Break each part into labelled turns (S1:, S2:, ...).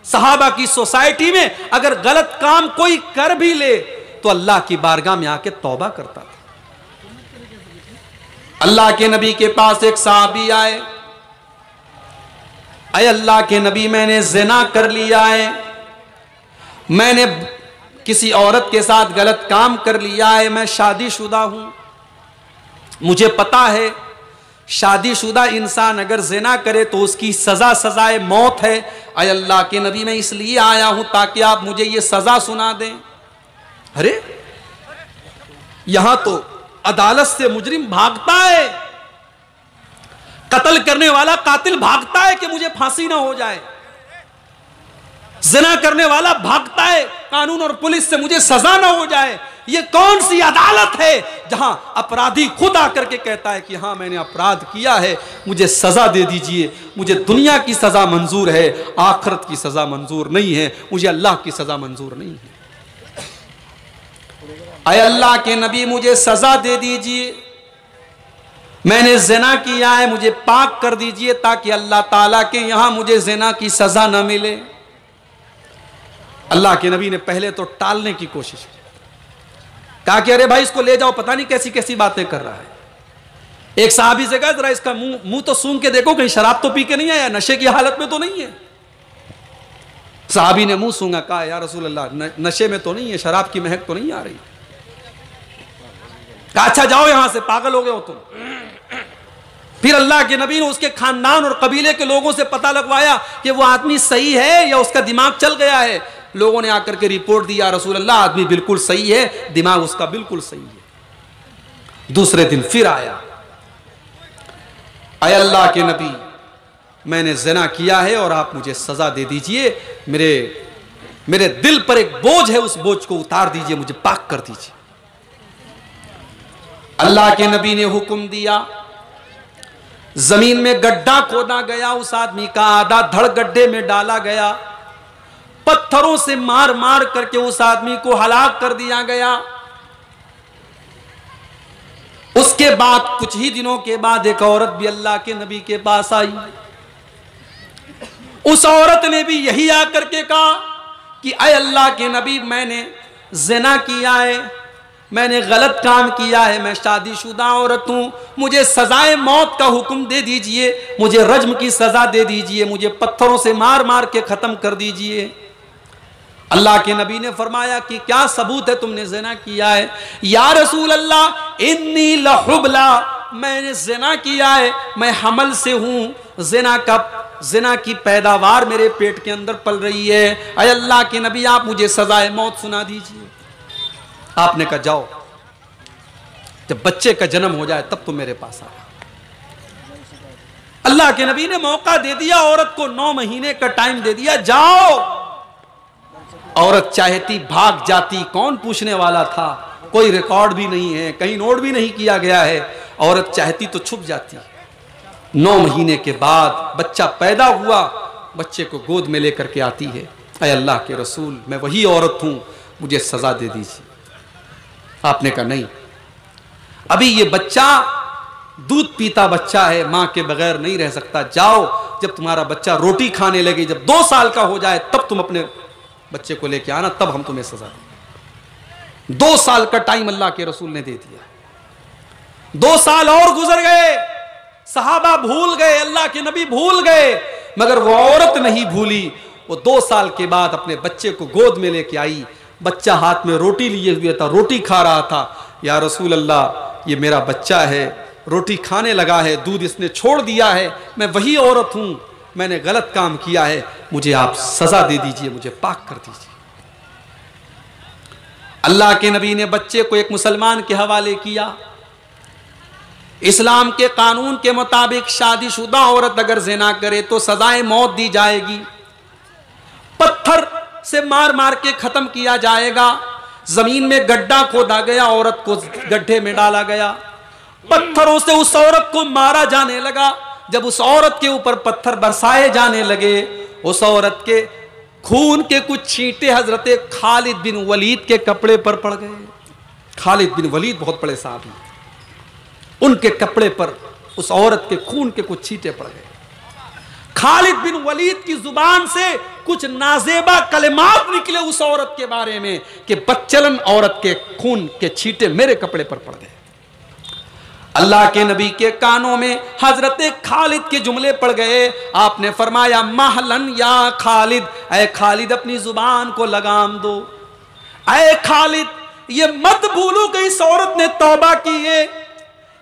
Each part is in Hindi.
S1: सहाबा की सोसाइटी में अगर गलत काम कोई कर भी ले तो अल्लाह की बारगाह में आके तौबा करता था। अल्लाह के नबी के पास एक सहाबी आए, अय अल्लाह के नबी, मैंने ज़िना कर लिया है, मैंने किसी औरत के साथ गलत काम कर लिया है, मैं शादीशुदा हूं, मुझे पता है शादीशुदा इंसान अगर ज़िना करे तो उसकी सजाए मौत है। अय अल्लाह के नबी, मैं इसलिए आया हूं ताकि आप मुझे ये सजा सुना दें। अरे यहां तो अदालत से मुजरिम भागता है, कत्ल करने वाला कातिल भागता है कि मुझे फांसी ना हो जाए, ज़िना करने वाला भागता है कानून और पुलिस से मुझे सजा ना हो जाए। ये कौन सी अदालत है जहां अपराधी खुद आकर के कहता है कि हां मैंने अपराध किया है, मुझे सजा दे दीजिए, मुझे दुनिया की सजा मंजूर है, आखिरत की सजा मंजूर नहीं है, मुझे अल्लाह की सजा मंजूर नहीं है। अय अल्लाह के नबी, मुझे सजा दे दीजिए, मैंने ज़िना किया है, मुझे पाक कर दीजिए ताकि अल्लाह ताला के यहां मुझे ज़िना की सजा न मिले। अल्लाह के नबी ने पहले तो टालने की कोशिश की, कहा कि अरे भाई इसको ले जाओ, पता नहीं कैसी कैसी बातें कर रहा है। एक साहबी से कहा जरा इसका मुंह तो सूंघ के देखो, कहीं शराब तो पी के नहीं आया, नशे की हालत में तो नहीं है। साहबी ने मुंह सूंघा, कहा या रसूल अल्लाह नशे में तो नहीं है, शराब की महक तो नहीं आ रही। कहा अच्छा जाओ यहां से, पागल हो गए हो तुम। फिर अल्लाह के नबी ने उसके खानदान और कबीले के लोगों से पता लगवाया कि वो आदमी सही है या उसका दिमाग चल गया है। लोगों ने आकर के रिपोर्ट दिया, रसूल अल्लाह आदमी बिल्कुल सही है, दिमाग उसका बिल्कुल सही है। दूसरे दिन फिर आया, अय अल्लाह के नबी, मैंने ज़िना किया है और आप मुझे सजा दे दीजिए, मेरे दिल पर एक बोझ है, उस बोझ को उतार दीजिए, मुझे पाक कर दीजिए। अल्लाह के नबी ने हुक्म दिया, जमीन में गड्ढा खोदा गया, उस आदमी का आधा धड़ गड्ढे में डाला गया, पत्थरों से मार मार करके उस आदमी को हलाक कर दिया गया। उसके बाद कुछ ही दिनों के बाद एक औरत भी अल्लाह के नबी के पास आई। उस औरत ने भी यही आकर के कहा कि अय अल्लाह के नबी, मैंने ज़िना किया है, मैंने गलत काम किया है, मैं शादीशुदा औरत हूं, मुझे सजाए मौत का हुक्म दे दीजिए, मुझे रज्म की सजा दे दीजिए, मुझे पत्थरों से मार मार के खत्म कर दीजिए। अल्लाह के नबी ने फरमाया कि क्या सबूत है तुमने ज़िना किया है? या रसूल अल्लाह, इन्नी लहुबला, मैंने ज़िना किया है, मैं हमल से हूं, ज़िना की पैदावार मेरे पेट के अंदर पल रही है। अय अल्लाह के नबी, आप मुझे सजाए मौत सुना दीजिए। आपने कहा जाओ, जब बच्चे का जन्म हो जाए तब तो मेरे पास आया। अल्लाह के नबी ने मौका दे दिया, औरत को 9 महीने का टाइम दे दिया, जाओ। औरत चाहती भाग जाती, कौन पूछने वाला था, कोई रिकॉर्ड भी नहीं है, कहीं नोट भी नहीं किया गया है। औरत चाहती तो छुप जाती। 9 महीने के बाद बच्चा पैदा हुआ, बच्चे को गोद में लेकर के आती है, अय अल्लाह के रसूल, मैं वही औरत हूं, मुझे सजा दे दीजिए। आपने कहा नहीं, अभी ये बच्चा दूध पीता बच्चा है, मां के बगैर नहीं रह सकता, जाओ, जब तुम्हारा बच्चा रोटी खाने लगे, जब 2 साल का हो जाए तब तुम अपने बच्चे को लेके आना, तब हम तुम्हें सजा देंगे। 2 साल का टाइम अल्लाह के रसूल ने दे दिया। 2 साल और गुजर गए, सहाबा भूल गए, अल्लाह के नबी भूल गए, मगर वो औरत नहीं भूली। वो 2 साल के बाद अपने बच्चे को गोद में लेके आई, बच्चा हाथ में रोटी लिए हुए था, रोटी खा रहा था। या रसूल अल्लाह, ये मेरा बच्चा है, रोटी खाने लगा है, दूध इसने छोड़ दिया है, मैं वही औरत हूं, मैंने गलत काम किया है, मुझे आप सजा दे दीजिए, मुझे पाक कर दीजिए। अल्लाह के नबी ने बच्चे को एक मुसलमान के हवाले किया। इस्लाम के कानून के मुताबिक शादीशुदा औरत अगर ज़िना करे तो सजाए मौत दी जाएगी, पत्थर से मार मार के खत्म किया जाएगा। जमीन में गड्ढा खोदा गया, औरत को गड्ढे में डाला गया, पत्थरों से उस औरत को मारा जाने लगा। जब उस औरत के ऊपर पत्थर बरसाए जाने लगे, उस औरत के खून के कुछ छींटे हजरत खालिद बिन वलीद के कपड़े पर पड़ गए। खालिद बिन वलीद बहुत बड़े साहबी, उनके कपड़े पर उस औरत के खून के कुछ छींटे पड़ गए। खालिद बिन वलीद की जुबान से कुछ नाजेबा कलिमात निकले उस औरत के बारे में कि बच्चलन औरत के खून के छींटे मेरे कपड़े पर पड़ गए। अल्लाह के नबी के कानों में हजरत खालिद के जुमले पड़ गए। आपने फरमाया महलन या खालिद, ऐ खालिद अपनी जुबान को लगाम दो। ऐ खालिद, ये मत भूलो कि इस औरत ने तौबा की है।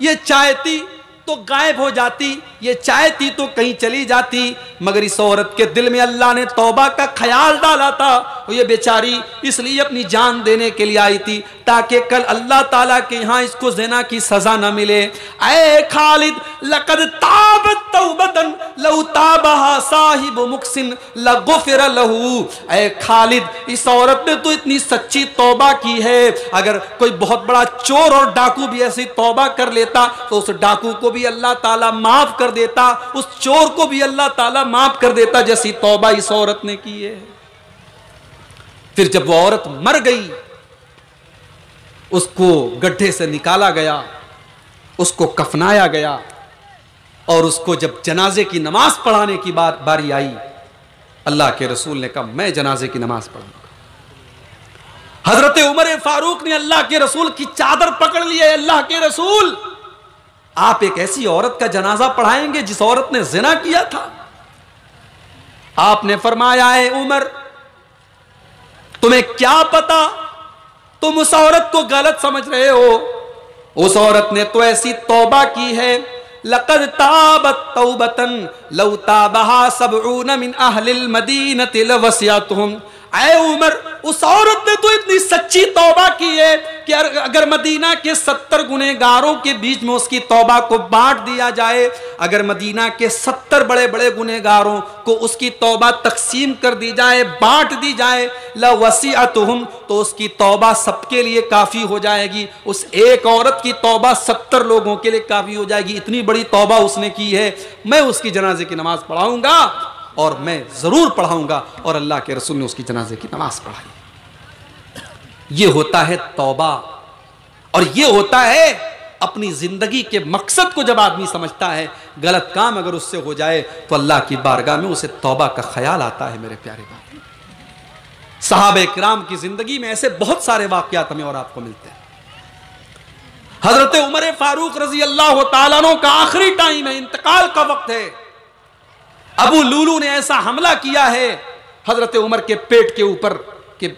S1: ये चाहती तो गायब हो जाती, ये चाहती तो कहीं चली जाती, मगर इस औरत के दिल में अल्लाह ने तौबा का ख्याल डाला था। और ये बेचारी इसलिए अपनी जान देने के लिए आई थी ताकि कल अल्लाह ताला के यहाँ इसको ज़िना की सजा न मिले। ऐ खालिद, लक़द ताबत तौबतन लौ ताबहा साहिब मुक्सिन लगुफ़िर लहू। ऐ खालिद, इस औरत ने तो इतनी सच्ची तौबा की है, अगर कोई बहुत बड़ा चोर और डाकू भी ऐसी तौबा कर लेता तो उस डाकू को भी अल्लाह ताला माफ कर देता, उस चोर को भी अल्लाह ताला माफ कर देता जैसी तौबा इस औरत ने की है। फिर जब वो औरत मर गई, उसको गड्ढे से निकाला गया, उसको कफनाया गया, और उसको जब जनाजे की नमाज पढ़ाने की बारी आई, अल्लाह के रसूल ने कहा मैं जनाजे की नमाज पढ़ूंगा। हजरत उमर फारूक ने अल्लाह के रसूल की चादर पकड़ ली है। अल्लाह के रसूल, आप एक ऐसी औरत का जनाजा पढ़ाएंगे जिस औरत ने जिना किया था? आपने फरमाया है उमर, तुम्हें क्या पता, तुम उस औरत को गलत समझ रहे हो। उस औरत ने तो ऐसी तौबा की है, लक़द ताबत तौबतन लौ ताबहा सबऊन मिन अहलिल मदीनति लवसियतहुम। ऐ उमर, उस औरत ने तो इतनी सच्ची तौबा की है कि अगर मदीना के 70 गुनहगारों के बीच में उसकी तौबा को बांट दिया जाए, अगर मदीना के 70 बड़े बड़े गुनहगारों को उसकी तौबा तकसीम कर दी जाए, बांट दी जाए, लवसियतहुम, तो उसकी तौबा सबके लिए काफी हो जाएगी। उस एक औरत की तौबा 70 लोगों के लिए काफी हो जाएगी। इतनी बड़ी तौबा उसने की है। मैं उसकी जनाजे की नमाज पढ़ाऊंगा, और मैं जरूर पढ़ाऊंगा। और अल्लाह के रसूल ने उसकी जनाजे की नमाज पढ़ाई। ये होता है तौबा, और ये होता है अपनी जिंदगी के मकसद को जब आदमी समझता है। गलत काम अगर उससे हो जाए तो अल्लाह की बारगाह में उसे तौबा का ख्याल आता है। मेरे प्यारे भाई, सहाबे किराम की जिंदगी में ऐसे बहुत सारे वाकयात हमें और आपको मिलते हैं। हजरत उमर फारूक रजी अल्लाह तआला अन्हु का आखिरी टाइम है, इंतकाल का वक्त है। अबू लूलू ने ऐसा हमला किया है हजरत उमर के पेट के ऊपर कि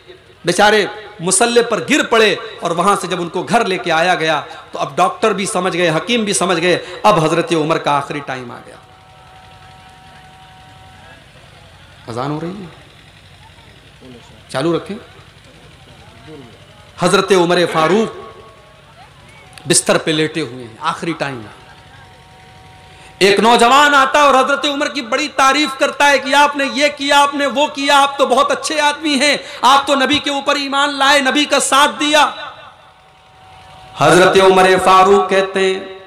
S1: बेचारे मुसल्ले पर गिर पड़े। और वहां से जब उनको घर लेके आया गया तो अब डॉक्टर भी समझ गए, हकीम भी समझ गए, अब हजरत उमर का आखिरी टाइम आ गया। अजान हो रही है, चालू रखें। हजरत उमर फारूक बिस्तर पे लेटे हुए हैं, आखिरी टाइम। एक नौजवान आता है और हजरत उमर की बड़ी तारीफ करता है कि आपने ये किया, आपने वो किया, आप तो बहुत अच्छे आदमी हैं, आप तो नबी के ऊपर ईमान लाए, नबी का साथ दिया। हजरत उमर फारूक कहते हैं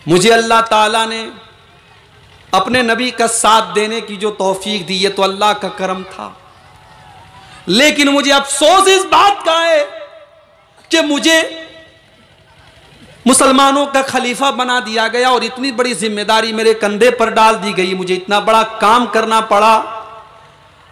S1: मुझे अल्लाह ताला ने अपने नबी का साथ देने की जो तौफीक दी, ये तो अल्लाह का करम था, लेकिन मुझे अफसोस इस बात का है कि मुझे मुसलमानों का खलीफा बना दिया गया और इतनी बड़ी जिम्मेदारी मेरे कंधे पर डाल दी गई, मुझे इतना बड़ा काम करना पड़ा।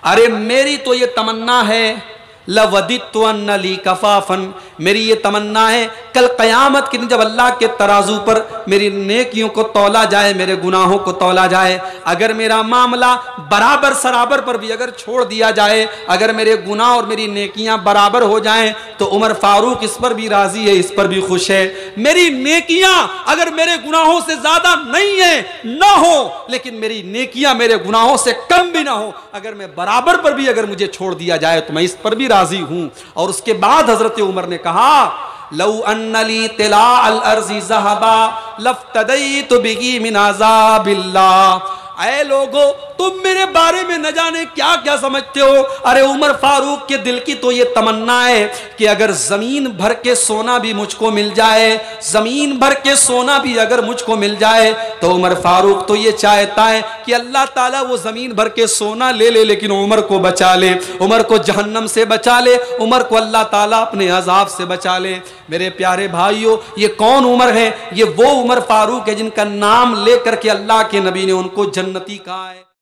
S1: अरे मेरी तो ये तमन्ना है, लवदित्तु अन्ना ली कफाफन, मेरी ये तमन्ना है कल क़यामत के दिन जब अल्लाह के तराजू पर मेरी नेकियों को तौला जाए, मेरे गुनाहों को तौला जाए, अगर मेरा मामला बराबर सराबर पर भी अगर छोड़ दिया जाए, अगर मेरे गुनाह और मेरी नेकियां बराबर हो जाएं, तो उमर फारूक इस पर भी राजी है, इस पर भी खुश है। मेरी नेकियां अगर मेरे गुनाहों से ज्यादा नहीं है, ना हो, लेकिन मेरी नेकियां मेरे गुनाहों से कम भी ना हो, अगर मैं बराबर पर भी अगर मुझे छोड़ दिया जाए तो मैं इस पर भी राजी हूं। और उसके बाद हजरत उमर ने कहा लौ अन्नली तिला अल अर्ज़ी ज़हबा लफ्तदैतु बिही मिन अज़ाबिल्लाह। ऐ लोगो, तुम मेरे बारे में न जाने क्या क्या समझते हो। अरे उमर फारूक के दिल की तो ये तमन्ना है कि अगर जमीन भर के सोना भी मुझको मिल जाए, जमीन भर के सोना भी अगर मुझको मिल जाए, तो उमर फारूक तो ये चाहता है कि अल्लाह ताला वो जमीन भर के सोना ले ले, लेकिन उमर को बचा ले, उमर को जहन्नम से बचा ले, उमर को अल्लाह ताला अपने अजाब से बचा ले। मेरे प्यारे भाइयों, ये कौन उमर है? ये वो उमर फारूक है जिनका नाम लेकर के अल्लाह के नबी ने उनको जन्नती कहा है।